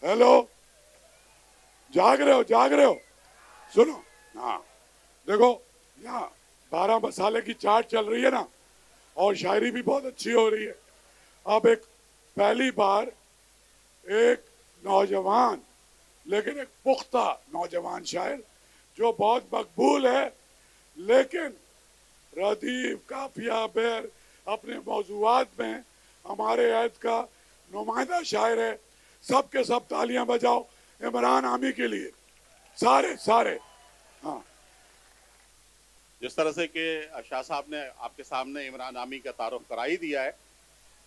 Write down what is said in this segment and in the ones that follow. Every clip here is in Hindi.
हेलो, जाग रहे हो? जाग रहे हो? सुनो, हाँ देखो, यहाँ 12 मसाले की चाट चल रही है ना, और शायरी भी बहुत अच्छी हो रही है। अब एक पहली बार एक नौजवान, लेकिन एक पुख्ता नौजवान शायर जो बहुत मकबूल है, लेकिन रदीफ काफिया बेर अपने मौजूआत में हमारे ऐद का नुमाइंदा शायर है। सब के सब तालियां बजाओ इमरान आमी के लिए, सारे सारे। हाँ, जिस तरह से कि शाह साहब ने आपके सामने इमरान आमी का तारुफ करा ही दिया है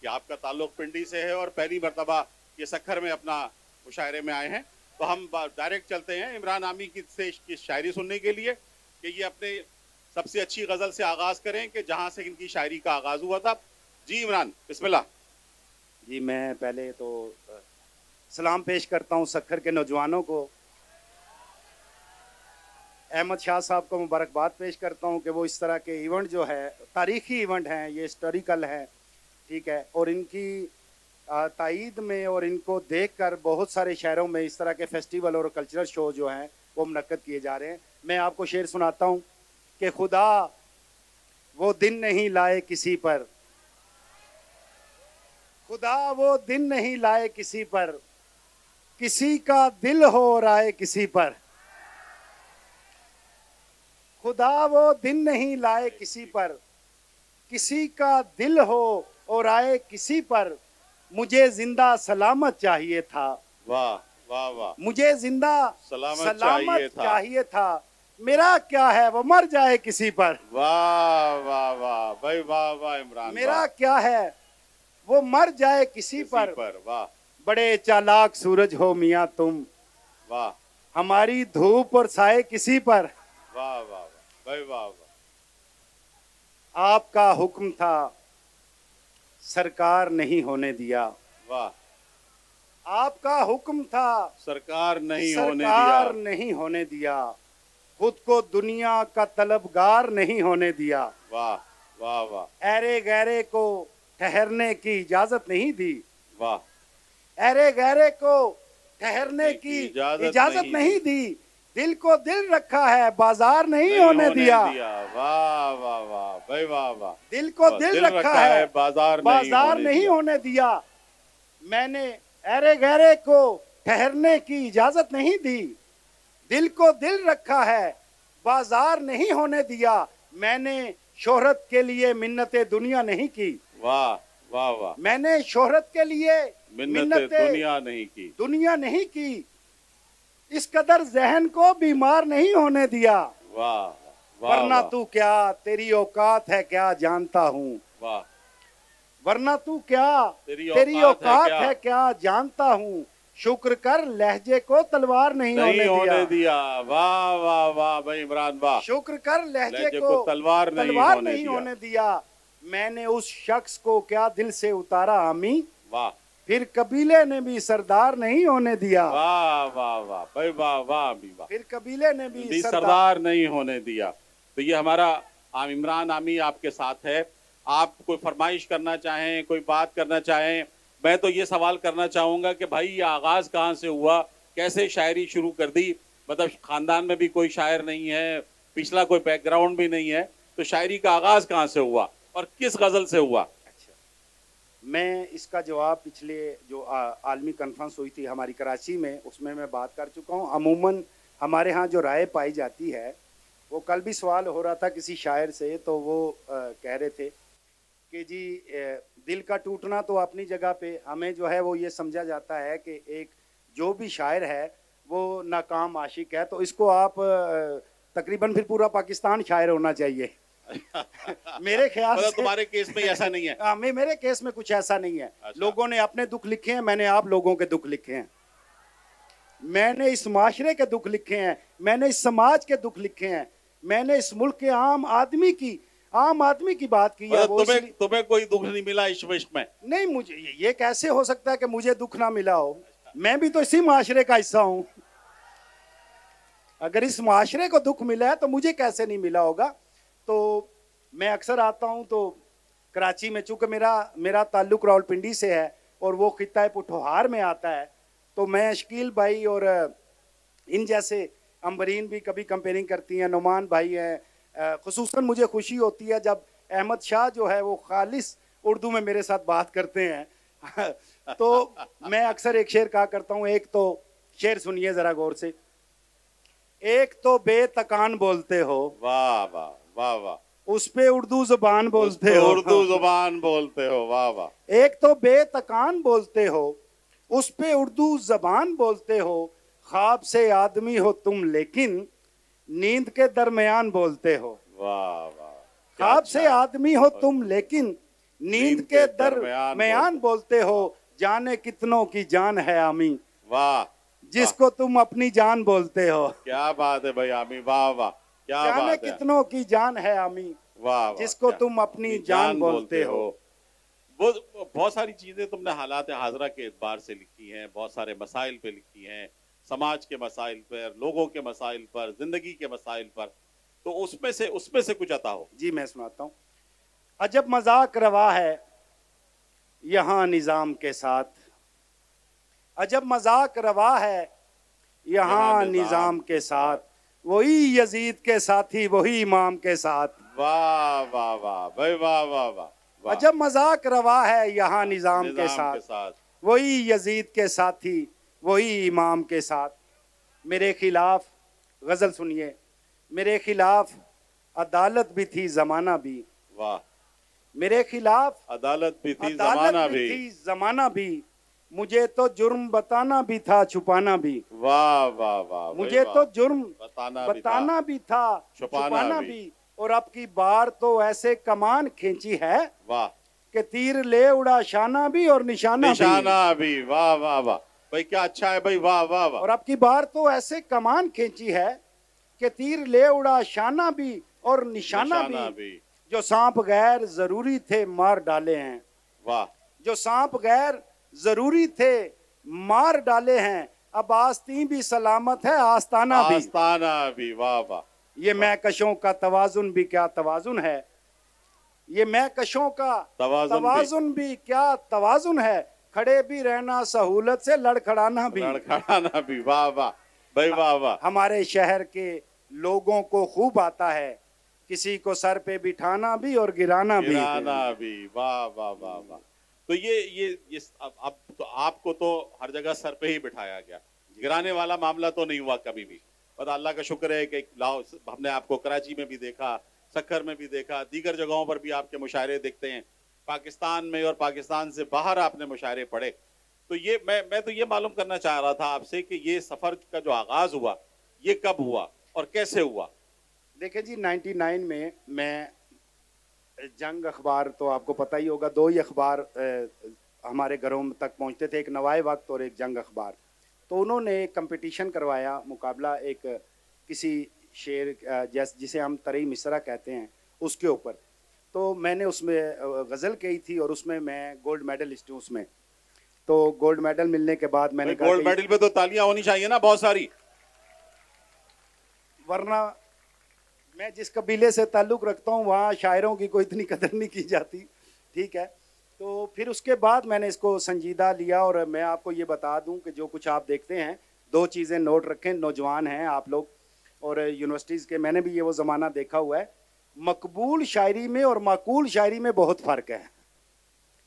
कि आपका ताल्लुक पिंडी से है और पहली मरतबा ये सखर में अपना मुशायरे में आए हैं, तो हम डायरेक्ट चलते हैं इमरान आमी की शायरी सुनने के लिए कि ये अपने सबसे अच्छी गज़ल से आगाज़ करें कि जहाँ से इनकी शायरी का आगाज़ हुआ था। जी इमरान, बिस्मिल्लाह। जी, मैं पहले तो सलाम पेश करता हूँ सखर के नौजवानों को। अहमद शाह साहब को मुबारकबाद पेश करता हूँ कि वो इस तरह के इवेंट जो है, तारीखी इवेंट हैं, ये हिस्टोरिकल हैं, ठीक है, और इनकी तायीद में और इनको देखकर बहुत सारे शहरों में इस तरह के फेस्टिवल और कल्चरल शो जो हैं वो मुनक्कद किए जा रहे हैं। मैं आपको शेर सुनाता हूँ कि खुदा वो दिन नहीं लाए किसी पर, खुदा वो दिन नहीं लाए किसी पर, किसी का दिल हो राय किसी पर। खुदा वो दिन नहीं लाए किसी पर, किसी का दिल हो और आए किसी पर। मुझे जिंदा सलामत चाहिए था, वाह वाह वाह, मुझे जिंदा सलामत चाहिए था। मेरा क्या है वो मर जाए किसी पर। वाह वाह वाह भाई, वाह वाह इमरान, मेरा क्या है वो मर जाए किसी पर। वाह, बड़े चालाक सूरज हो मियाँ तुम, वाह, हमारी धूप और साए किसी पर। वाह वाह भाई, वाह वाह। आपका हुक्म था सरकार नहीं होने दिया, वाह, आपका हुक्म था सरकार नहीं होने दिया। खुद को दुनिया का तलबगार नहीं होने दिया। वाह वाह वाह, ऐरे गहरे को ठहरने की इजाजत नहीं दी। वाह, ऐरे गहरे को ठहरने की इजाजत नहीं दी। दिल को दिल रखा है बाजार नहीं होने दिया। वाह वाह वाह भाई, वाह वाह। दिल को दिल रखा है बाजार नहीं होने दिया। मैंने ऐरे गहरे को ठहरने की इजाजत नहीं दी। दिल को दिल रखा है बाजार नहीं होने दिया। मैंने शोहरत के लिए मिन्नतें दुनिया नहीं की। वाह वाह वाह, मैंने शोहरत के लिए मिन्नतें दुनिया नहीं की। इस कदर जहन को बीमार नहीं होने दिया। वाह, वरना तू क्या तेरी औकात है क्या जानता हूँ। वाह, वरना तू क्या तेरी औकात है क्या जानता हूँ। शुक्र कर लहजे को तलवार नहीं होने दिया। वाह वाह वाह भाई इमरान, वाह। शुक्र कर लहजे को तलवार नहीं होने दिया। मैंने उस शख्स को क्या दिल से उतारा आमी, वाह, फिर कबीले ने भी सरदार नहीं होने दिया। वाह वाह वाह भाई, वाह वाह भी वाह, फिर कबीले ने भी सरदार नहीं होने दिया। तो ये हमारा इमरान आमी आपके साथ है। आप कोई फरमाइश करना चाहें, कोई बात करना चाहें? मैं तो ये सवाल करना चाहूँगा कि भाई ये आगाज़ कहाँ से हुआ, कैसे शायरी शुरू कर दी? मतलब ख़ानदान में भी कोई शायर नहीं है, पिछला कोई बैकग्राउंड भी नहीं है, तो शायरी का आगाज़ कहाँ से हुआ और किस गज़ल से हुआ? अच्छा, मैं इसका जवाब पिछले जो आलमी कॉन्फ्रेंस हुई थी हमारी कराची में, उसमें मैं बात कर चुका हूँ। अमूमन हमारे यहाँ जो राय पाई जाती है, वो कल भी सवाल हो रहा था किसी शायर से, तो वो कह रहे थे कि जी दिल का टूटना तो अपनी जगह पे, हमें जो है वो ये समझा जाता है कि एक जो भी शायर है वो नाकाम आशिक है, तो इसको आप तकरीबन फिर पूरा पाकिस्तान शायर होना चाहिए। मेरे ख्याल से तुम्हारे केस में ऐसा नहीं है। मेरे केस में कुछ ऐसा नहीं है। अच्छा। लोगों ने अपने दुख लिखे हैं, मैंने आप लोगों के दुख लिखे हैं। मैंने इस माशरे के दुख लिखे हैं, मैंने इस समाज के दुख लिखे हैं, मैंने इस मुल्क के आम आदमी की बात की है। तुम्हें कोई दुख नहीं मिला इस इश्क में? नहीं, मुझे ये कैसे हो सकता है कि मुझे दुख ना मिला हो? मैं भी तो इसी माशरे का हिस्सा हूं। अगर इस माशरे को दुख मिला है तो मुझे कैसे नहीं मिला होगा? तो मैं अक्सर आता हूं तो कराची में, चूंकि मेरा ताल्लुक रावलपिंडी से है और वो खित्ता पुठोहार में आता है, तो मैं शकील भाई और इन जैसे अम्बरीन भी कभी कंपेयरिंग करती हैं, नुमान भाई हैं, खुसूसन मुझे खुशी होती है जब अहमद शाह जो है वो खालिस उर्दू में मेरे साथ बात करते हैं तो मैं अक्सर एक शेर कहा करता हूँ, एक तो शेर सुनिए जरा गौर से, एक तो बेतकान बोलते हो, वाह वाह वाह वाह, उस पे उर्दू जुबान बोलते हो, उर्दू जुबान बोलते हो, वाह वाह। एक तो बेतकान बोलते हो, उस पे उर्दू जबान बोलते हो, ख्वाब से आदमी हो तुम लेकिन नींद के दरमियान बोलते हो, वाह वाह, ख्वाब से आदमी हो तुम लेकिन नींद के दरमियान बोलते हो, जाने कितनों की जान है आमी, वाह, जिसको तुम अपनी जान बोलते हो। क्या बात है भाई आमी, वाह वाह, क्या जाने बात है, कितनों की जान है आमी, वाह वाह, जिसको तुम अपनी जान बोलते हो। वो बहुत सारी चीजें तुमने हालात हाजरा के एतबार से लिखी हैं, बहुत सारे मसाइल पे लिखी हैं, समाज के मसाइल पर, लोगों के मसाइल पर, जिंदगी के मसाइल पर, तो उसमें से कुछ अता हो। जी मैं सुनाता हूँ। अजब मजाक रवा है यहाँ निजाम के साथ, अजब मजाक रवा है यहाँ निजाम के साथ, वही यजीद के साथी वही इमाम के साथ, वाह वाह वाह भाई, वाह वाह वाह, अजब मजाक रवा है यहाँ निजाम के साथ, वही यजीद के साथी वही इमाम के साथ। मेरे खिलाफ गजल सुनिए, मेरे खिलाफ अदालत भी थी जमाना भी, वाह, मेरे खिलाफ अदालत भी थी जमाना भी, मुझे तो जुर्म बताना भी था छुपाना भी, वाह वाह वाह, मुझे तो जुर्म बताना भी था छुपाना भी, और अब की बार तो ऐसे कमान खींची है, वाह, कि तीर ले उड़ा शाना भी और निशाना भी, वाह वाह वाह भाई, क्या अच्छा है भाई, वाह वाह वाह, और अब की बार तो ऐसे कमान खींची है कि तीर ले उड़ा शाना भी और निशाना भी, जो सांप गैर जरूरी थे मार डाले हैं, वाह, जो सांप गैर जरूरी थे मार डाले हैं, अब आस्तीन भी सलामत है आस्ताना भी, वाह वाह। ये महकशों का तवाजुन भी क्या तवाजुन है, ये महकशों का तवाजुन भी क्या तवाजुन है, खड़े भी रहना सहूलत से लड़खड़ाना भी, वाह वाह भाई, वाह वाह। हमारे शहर के लोगों को खूब आता है किसी को सर पे बिठाना भी और गिराना भी, वाह वाह वाह वाह। तो ये अब तो आपको तो हर जगह सर पे ही बिठाया गया, गिराने वाला मामला तो नहीं हुआ कभी भी। और अल्लाह का शुक्र है कि हमने आपको कराची में भी देखा, सक्खर में भी देखा, दीगर जगहों पर भी आपके मुशायरे देखते हैं, पाकिस्तान में और पाकिस्तान से बाहर आपने मुशायरे पढ़े। तो ये मैं तो ये मालूम करना चाह रहा था आपसे कि ये सफर का जो आगाज हुआ ये कब हुआ और कैसे हुआ? देखिए जी, 99 में मैं जंग अखबार, तो आपको पता ही होगा, दो ही अखबार हमारे घरों तक पहुंचते थे, एक नवाए वक्त और एक जंग अखबार। तो उन्होंने कंपटीशन करवाया, मुकाबला एक किसी शेर जिसे हम तरई मिसरा कहते हैं उसके ऊपर। तो मैंने उसमें गज़ल कही थी और उसमें मैं गोल्ड मेडलिस्ट हूँ उसमें। तो गोल्ड मेडल मिलने के बाद मैंने कहा गोल्ड मेडल पे तो तालियां होनी चाहिए ना बहुत सारी, वरना मैं जिस कबीले से ताल्लुक़ रखता हूँ वहाँ शायरों की कोई इतनी कदर नहीं की जाती, ठीक है। तो फिर उसके बाद मैंने इसको संजीदा लिया और मैं आपको ये बता दूं कि जो कुछ आप देखते हैं, दो चीज़ें नोट रखें, नौजवान हैं आप लोग और यूनिवर्सिटीज़ के, मैंने भी ये वो ज़माना देखा हुआ है, मकबूल शायरी में और माकूल शायरी में बहुत फ़र्क है।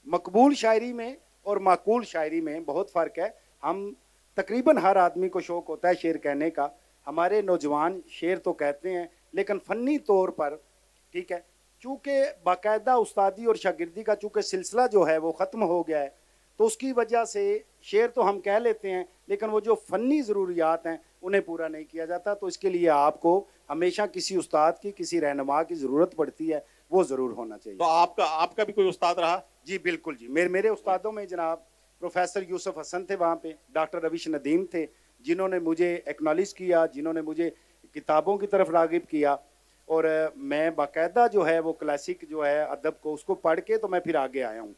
मकबूल शायरी में और माकूल शायरी में बहुत फ़र्क है। हम तकरीबन हर आदमी को शौक़ होता है शेर कहने का, हमारे नौजवान शेर तो कहते हैं लेकिन फ़नी तौर पर, ठीक है, चूँकि बाकायदा उस्तादी और शागिर्दी का चूँकि सिलसिला जो है वो ख़त्म हो गया है, तो उसकी वजह से शेर तो हम कह लेते हैं लेकिन वो जो फ़नी ज़रूरियात हैं उन्हें पूरा नहीं किया जाता। तो इसके लिए आपको हमेशा किसी उस्ताद की, किसी रहनुमा की ज़रूरत पड़ती है, वो ज़रूर होना चाहिए। तो आपका भी कोई उस्ताद रहा? जी बिल्कुल जी, मेरे उस्तादों में जनाब प्रोफेसर यूसुफ हसन थे, वहाँ पे डॉक्टर रविश नदीम थे, जिन्होंने मुझे एक्नॉलेज किया, जिन्होंने मुझे किताबों की तरफ राग़िब किया और मैं बाकायदा जो है वो क्लासिक जो है अदब को उसको पढ़ के तो मैं फिर आगे आया हूँ।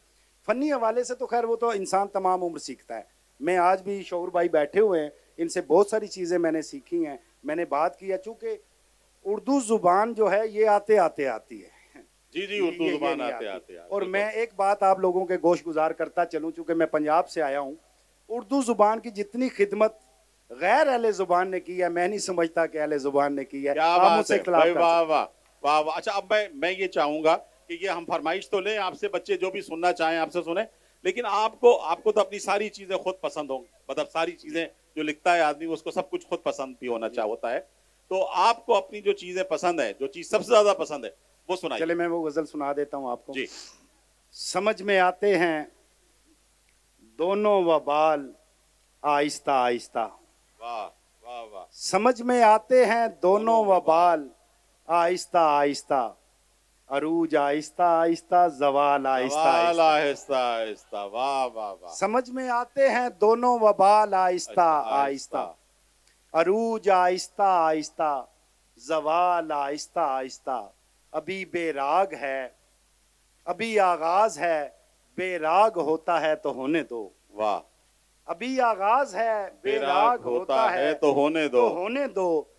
फ़नी हवाले से तो खैर वो तो इंसान तमाम उम्र सीखता है। मैं आज भी शौर भाई बैठे हुए हैं, इनसे बहुत सारी चीज़ें मैंने सीखी हैं, मैंने बात की है, चूँकि उर्दू ज़ुबान जो है ये आते आते आती है। जी उर्दू ज़ुबान आते आते। और मैं एक बात आप लोगों के गोश गुजार करता चलूँ, चूँकि मैं पंजाब से आया हूँ उर्दू जुबान की जितनी खिदमत गैर अहले जुबान ने की है, मैं नहीं समझता कि अहले जुबान ने की है। क्या आप बात मुझसे है इख्तिलाफ भाई, कर वाह सकते वाह वाह वाह। अच्छा, अब मैं ये चाहूंगा कि ये हम फरमाइश तो लें आपसे, बच्चे जो भी सुनना चाहें आपसे सुने, लेकिन आपको आपको तो अपनी सारी चीजें खुद पसंद होंगी, मतलब सारी चीजें जो लिखता है आदमी उसको सब कुछ खुद पसंद भी होना चाहिए होता है। तो आपको अपनी जो चीजें पसंद है, जो चीज सबसे ज्यादा पसंद है वो हैं। सुनाइए। चले मैं वो गजल सुना देता हूँ आपको। जी। समझ में आते हैं दोनों वबाल आहिस्ता आहिस्ता, वाह वाह वाह। समझ में आते हैं दोनों वबाल आहिस्ता आहिस्ता, अरूज आहिस्ता आहिस्ता, जवाल आहिस्ता सवाल आहिस्ता। आहिस्ता आहिस्ता, वाह वाह वाह। समझ में आते हैं दोनों वबाल आहिस्ता आहिस्ता, अरूज आहिस्ता आहिस्ता, जवाल आहिस्ता आहिस्ता। अभी बेराग है, अभी आगाज है, बेराग होता है तो होने दो। वाह। अभी आगाज है, बेराग होता है तो होने दो। तो होने दो।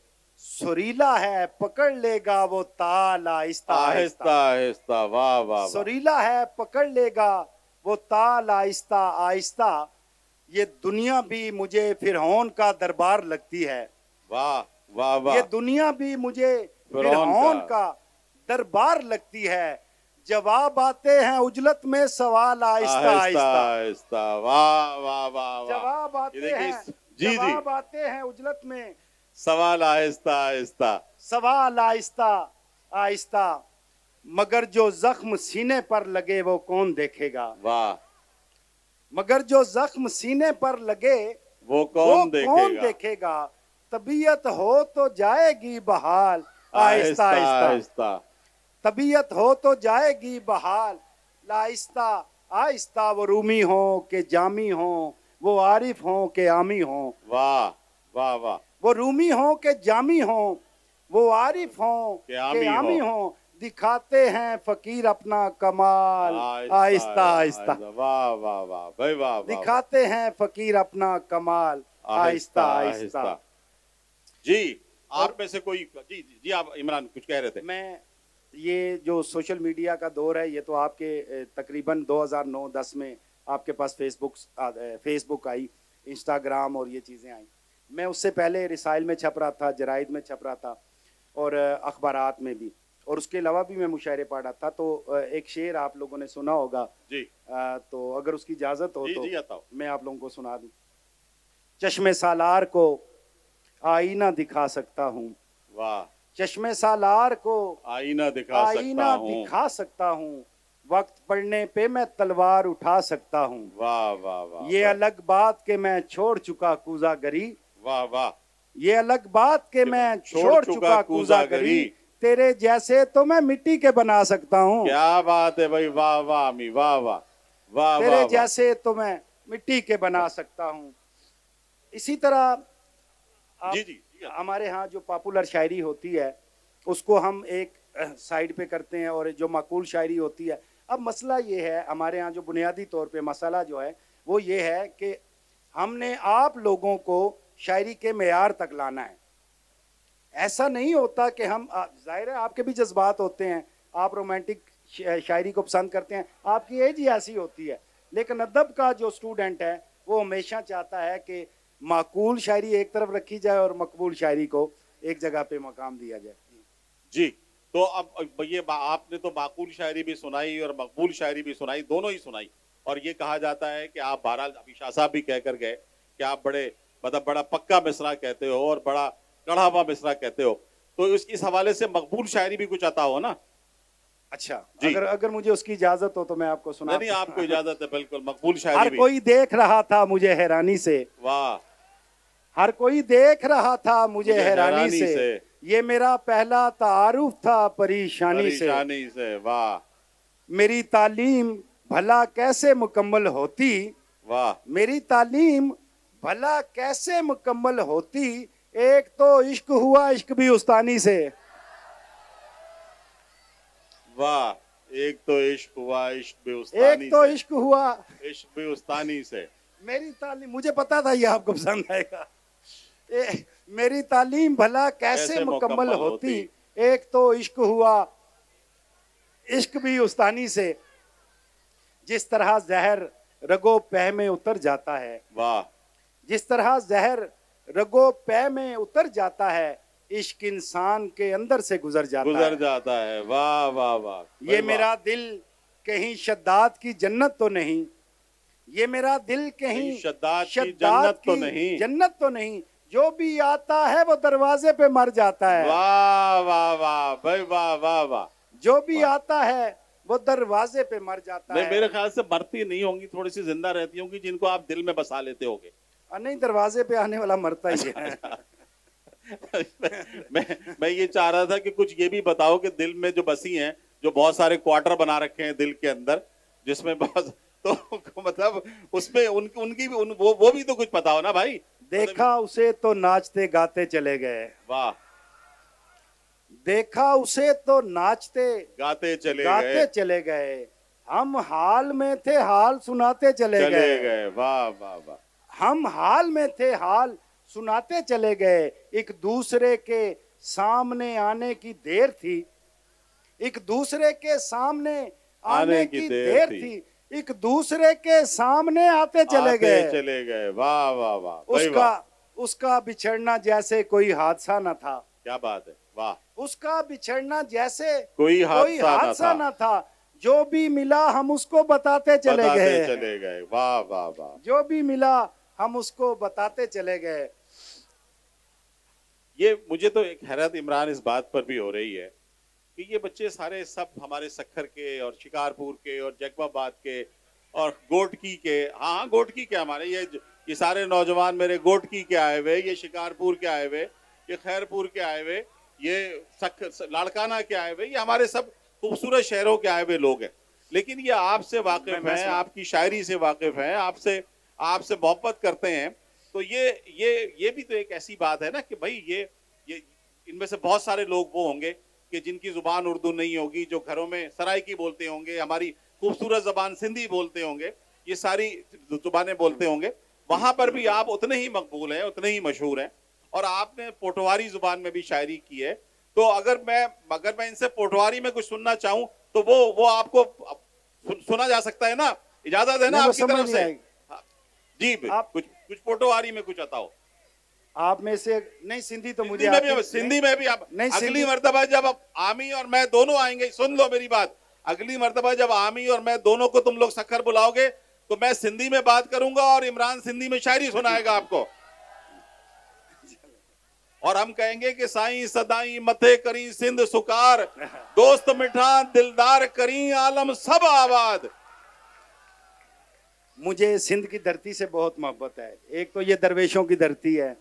सुरीला है, पकड़ लेगा वो ताल आहिस्ता आहिस्ता आहिस्ता। आहिस्ता, वाह वाह वाह। सुरीला है, पकड़ लेगा वो ताल आहिस्ता आहिस्ता। ये दुनिया भी मुझे फिरौन का दरबार लगती है। वाह वाह वाह। ये दुनिया भी मुझे फिरौन फिरौन का का दरबार लगती है। जवाब आते हैं उजलत में सवाल आहिस्ता आहिस्ता आहिस्ता। आहिस्ता, वाह वाह वाह वाह। जवाब ये आते देखिए हैं, जी जी, जवाब आते हैं उजलत में सवाल आहिस्ता आहिस्ता। सवाल आहिस्ता आहिस्ता। मगर जो जख्म सीने पर लगे वो कौन देखेगा। वाह। मगर जो जख्म सीने पर लगे वो वो कौन कौन देखेगा। देखेगा। तबीयत हो तो जाएगी बहाल आहिस्ता आहिस्ता आहिस्ता। आहिस्ता। तबीयत हो तो जाएगी बहाल आहिस्ता आहिस्ता। वो रूमी हो के जामी हो, वो आरिफ हो के आमी हो। वाह वाह वाह। वो रूमी हो के जामी हो, वो आरिफ हो के के आमी हो। दिखाते हैं फकीर अपना कमाल आहिस्ता आहिस्ता। वाह वाह वाह भाई, वाह वाह। दिखाते हैं फकीर अपना कमाल आहिस्ता आहिस्ता। जी, आप में से कोई, जी जी जी, आप इमरान कुछ कह रहे थे। मैं ये जो सोशल मीडिया का दौर है, ये तो आपके तकरीबन 2009-10 में आपके पास फेसबुक आई, इंस्टाग्राम और ये चीज़ें आई। मैं उससे पहले रिसाइल में छप रहा था, जराइद में छप रहा था और अखबारात में भी, और उसके अलावा भी मैं मुशायरे पढ़ रहा था। तो एक शेर आप लोगों ने सुना होगा जी तो अगर उसकी इजाज़त हो जी तो जी, बताओ। मैं आप लोगों को सुना दूं। चश्मे सालार को आईना दिखा सकता हूँ, वाह। चश्मे सालार को आईना दिखा आईना सकता हूँ। दिखा सकता हूँ, वक्त पड़ने पे मैं तलवार उठा सकता हूँ। वाह वाह वाह। ये अलग बात के मैं छोड़ चुका कूजागरी, वाह वाह। ये अलग बात के मैं छोड़ चुका कूजागरी। तेरे जैसे तो मैं मिट्टी के बना सकता हूँ। क्या बात है भाई, वाह वाह अमी, वाह वाह वाह। तेरे वाह जैसे तो मैं मिट्टी के बना सकता हूँ। इसी तरह आप जी जी जी। हमारे यहाँ जो पॉपुलर शायरी होती है उसको हम एक साइड पे करते हैं, और जो माकूल शायरी होती है, अब मसला ये है हमारे यहाँ जो बुनियादी तौर पे मसला जो है वो ये है कि हमने आप लोगों को शायरी के मेयार तक लाना है। ऐसा नहीं होता कि हम, जाहिर है आपके भी जज्बात होते हैं, आप रोमांटिक शायरी को पसंद करते हैं, आपकी एज ही ऐसी होती है, लेकिन अदब का जो स्टूडेंट है वो हमेशा चाहता है कि माकूल शायरी एक तरफ रखी जाए और मकबूल शायरी को एक जगह पे मकाम दिया जाए। जी, तो अब ये आपने तो माकूल शायरी भी सुनाई और मकबूल शायरी भी सुनाई, दोनों ही सुनाई, और ये कहा जाता है कि आप बहरहाल अभी शाह साहब भी कहकर गए कि आप बड़े मतलब बड़ा पक्का मिसरा कहते हो और बड़ा कड़ा हुआ मिसरा कहते हो, तो इस हवाले से मकबूल शायरी भी कुछ आता हो ना। अच्छा, जी। अगर मुझे उसकी इजाजत हो तो मैं आपको सुना। नहीं आपको इजाजत है, बिल्कुल मकबूल हर शायरी भी। कोई देख रहा था मुझे हैरानी से, वाह। हर कोई देख रहा था मुझे हैरानी से, ये मेरा पहला तारुफ था परेशानी से। वाह। मेरी तालीम भला कैसे मुकम्मल होती, वाह। मेरी तालीम भला कैसे मुकम्मल होती, एक तो इश्क हुआ इश्क भी उस्तानी से। वाह। एक तो इश्क हुआ इश्क भी उस्तानी एक तो से। इश्क हुआ इश्क भी उस्तानी से। मेरी तालीम, मुझे पता था ये आपको पसंद आएगा। मेरी तालीम भला कैसे मुकम्मल होती, एक तो इश्क हुआ इश्क भी उस्तानी से। जिस तरह जहर रगो पैह में उतर जाता है, वाह जिस तरह जहर रगो पैह में उतर जाता है, इश्क इंसान के अंदर से गुजर जाता है। वाह वाह वाह। ये भाई मेरा दिल कहीं शद्दाद की जन्नत तो नहीं, ये मेरा दिल कहीं शद्दाद की शद्दाद जन्नत तो नहीं, जो भी आता है वो दरवाजे पे मर जाता है। वाह वाह वाह भाई, वाह वाह वाह। जो भी आता है वो दरवाजे पे मर जाता है। मेरे ख्याल से मरती नहीं होंगी, थोड़ी सी जिंदा रहती होंगी, जिनको आप दिल में बसा लेते होगे। नहीं, दरवाजे पे आने वाला मरता ही है। मैं ये चाह रहा था कि कुछ ये भी बताओ कि दिल में जो बसी हैं, जो बहुत सारे क्वार्टर बना रखे हैं दिल के अंदर, जिसमें बहुत तो मतलब उसमें उनकी भी वो भी तो कुछ पता हो ना भाई। देखा उसे तो नाचते गाते चले गए, वाह। देखा उसे तो नाचते गाते चले गए, हम हाल में थे हाल सुनाते चले गए। वाह वाह वाह। हम हाल में थे हाल सुनाते चले गए, एक दूसरे के सामने आने की देर थी, एक दूसरे के सामने आने की देर थी, एक दूसरे के सामने आते चले गए। वाह वाह वाह। उसका बिछड़ना जैसे कोई हादसा न था। क्या बात है, वाह। उसका बिछड़ना जैसे कोई हादसा न था, जो भी मिला हम उसको बताते चले गए। वाह वाह वाह। जो भी मिला हम उसको बताते चले गए। ये मुझे तो एक हैरत इमरान इस बात पर भी हो रही है कि ये बच्चे सारे सब हमारे सक्खर के और शिकारपुर के और जैकबाबाद के और गोटकी के, हाँ गोटकी के, हमारे ये सारे नौजवान मेरे गोटकी के आए हुए, ये शिकारपुर के आए हुए, ये खैरपुर के आए हुए, ये लाड़काना के आए हुए, ये हमारे सब खूबसूरत शहरों के आए हुए लोग हैं। लेकिन ये आपसे वाकिफ हैं, आपकी शायरी से वाकिफ हैं, आपसे मोहब्बत करते हैं। तो ये भी तो एक ऐसी बात है ना कि भाई ये इनमें से बहुत सारे लोग वो होंगे कि जिनकी जुबान उर्दू नहीं होगी, जो घरों में सराइकी बोलते होंगे, हमारी खूबसूरत जबान सिंधी बोलते होंगे, ये सारी जुबानें बोलते होंगे। वहां पर भी आप उतने ही मकबूल हैं, उतने ही मशहूर हैं। और आपने पोटवारी जुबान में भी शायरी की है। तो अगर मैं इनसे पोटवारी में कुछ सुनना चाहूं तो वो आपको सुना जा सकता है ना? इजाजत है ना आपकी तरफ से? जी कुछ पोटवारी में कुछ बताओ आप में से। नहीं, सिंधी तो मुझे सिंधी में भी आप नहीं, अगली मर्तबा जब आमी और मैं दोनों आएंगे, सुन लो मेरी बात, अगली मर्तबा जब आमी और मैं दोनों को तुम लोग सक्खर बुलाओगे तो मैं सिंधी में बात करूंगा और इमरान सिंधी में शायरी सुनाएगा आपको। और हम कहेंगे कि साईं सदाई मथे करी सिंध सुकार, दोस्त मिठा दिलदार करी आलम सब आबाद। मुझे सिंध की धरती से बहुत मोहब्बत है। एक तो ये दरवेशों की धरती है,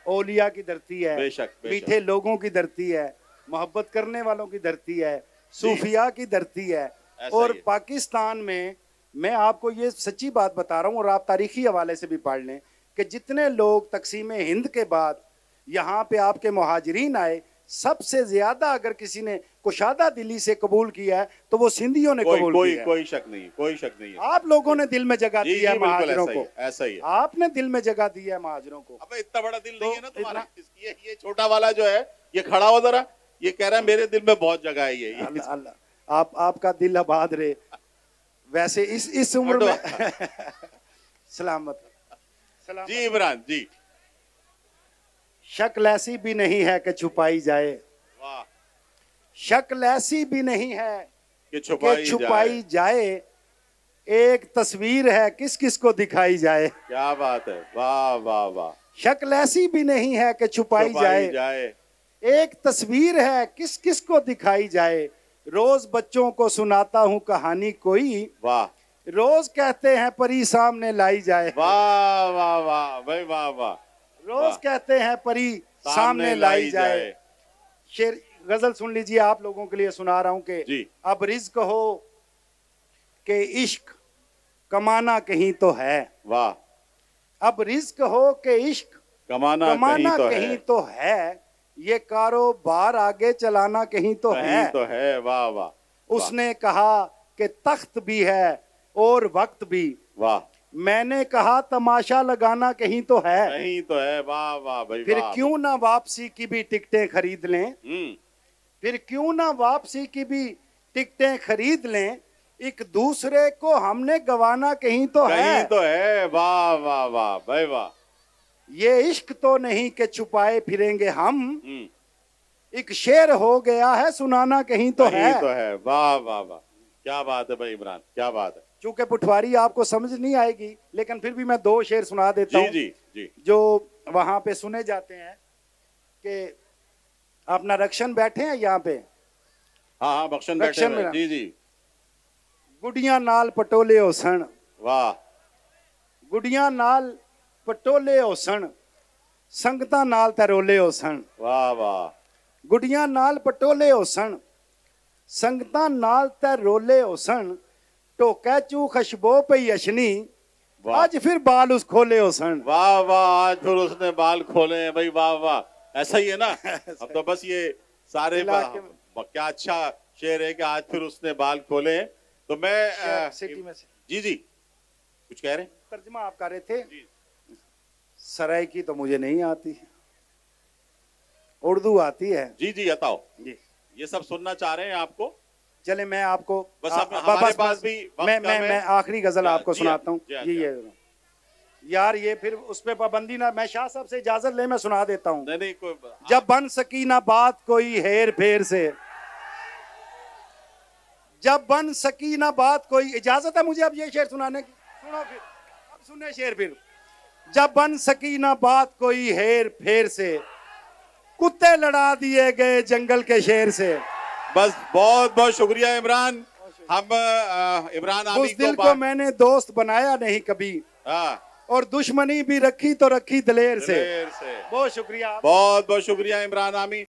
औलिया की धरती है, बेशक, मीठे लोगों की धरती है, मोहब्बत करने वालों की धरती है, सूफिया की धरती है। और पाकिस्तान में मैं आपको ये सच्ची बात बता रहा हूँ, और आप तारीखी हवाले से भी पढ़ लें कि जितने लोग तकसीम हिंद के बाद यहाँ पे आपके मुहाजिरीन आए, सबसे ज्यादा अगर किसी ने कुशादा दिली से कबूल किया है तो वो सिंधियों ने कबूल किया है। कोई शक नहीं। आप लोगों ने दिल में जगह दी है महाजिरों को, ऐसा ही है। आपने दिल में जगह दी है महाजिरों को। अबे इतना बड़ा दिल नहीं है ना तुम्हारा। ये छोटा वाला जो है, ये खड़ा हो जरा, ये कह रहा है मेरे दिल में बहुत जगह है। ये अल्लाह आपका दिल आबाद रहे। वैसे इस उम्र में सलामत। जी इमरान जी। शक्ल ऐसी भी नहीं है कि छुपाई जाए, वाह। शक्ल ऐसी भी नहीं है कि छुपाई जाए, एक तस्वीर है किस किस को दिखाई जाए। क्या बात है, वाह वाह वाह। शक्ल ऐसी भी नहीं है कि छुपाई जाए, एक तस्वीर है किस किस को दिखाई जाए। रोज बच्चों को सुनाता हूँ कहानी कोई, वाह। रोज कहते हैं परी सामने लाई जाए। वाह वाह वाह भाई, वाह वाह। रोज कहते हैं परी सामने लाई जाए। शेर गजल सुन लीजिए, आप लोगों के लिए सुना रहा हूं कि अब रिज्क हो के इश्क कमाना कहीं तो है, वाह। अब रिज्क हो के इश्क कमाना कहीं तो है, ये कारोबार आगे चलाना कहीं तो है। वाह वाह। उसने कहा कि तख्त भी है और वक्त भी, वाह। मैंने कहा तमाशा लगाना कहीं तो है। वाह वाह भाई। फिर क्यों ना वापसी की भी टिकटें खरीद लें, फिर क्यों ना वापसी की भी टिकटें खरीद लें, एक दूसरे को हमने गवाना कहीं तो कहीं है। तो है। वाह वाह वाह भाई वाह। ये इश्क तो नहीं कि छुपाए फिरेंगे हम, हम्म, एक शेर हो गया है सुनाना कहीं तो कहीं है। तो है। वाह वाह वाह, क्या बात है भाई इमरान, क्या बात है। चूंकि पुठवारी आपको समझ नहीं आएगी, लेकिन फिर भी मैं 2 शेर सुना देता जी हूँ जी जी। जो वहां पे सुने जाते हैं। कि अपना रक्षण बैठे हैं यहाँ पे, हाँ हाँ, बख्शन बैठे रक्षण हुए। में। जी जी। गुडियां नाल पटोले होसन, वाह गुडियां नाल पटोले होसन, संगतां नाल तरोले होसन। वाह वाह। गुडियां नाल पटोले होसन, संगतां नाल तरोले होसन, ढोकै चू खशबो पई अशनी, वाह। आज फिर बाल उस खोले होसन। वाह वाह, आज फिर उसने बाल खोले हैं भाई। वाह वाह, ऐसा ही है ना। अब तो बस ये सारे इलाके में। क्या अच्छा शेर है कि आज फिर उसने बाल खोले हैं। तो मैं सिटी में से जी जी कुछ कह रहे हैं। तर्जमा आप कर रहे थे। जी। सराय की तो मुझे नहीं आती, उर्दू आती है। जी जी बताओ। जी ये सब सुनना चाह रहे हैं आपको। चले मैं आपको बस हमारे पास भी वक्त मैं कम है। मैं आखिरी गजल जी, आपको जी, सुनाता हूँ। जी, ये जी। ये यार, ये फिर उस पे पाबंदी ना, मैं शाह साहब से इजाजत ले, मैं सुना देता हूँ। नहीं नहीं कोई जब बन सकी ना बात कोई हेर फेर से, जब बन सकी ना बात कोई, इजाजत है मुझे अब ये शेर सुनाने की? सुनो फिर, अब सुने शेर फिर। जब बन सकी ना बात कोई हेर फेर से, कुत्ते लड़ा दिए गए जंगल के शेर से। बस बहुत बहुत शुक्रिया इमरान। हम इमरान आमी उस दिल को मैंने दोस्त बनाया नहीं कभी, हाँ, और दुश्मनी भी रखी तो रखी दलेर से। दिलेर से। बहुत शुक्रिया। बहुत बहुत शुक्रिया इमरान आमी।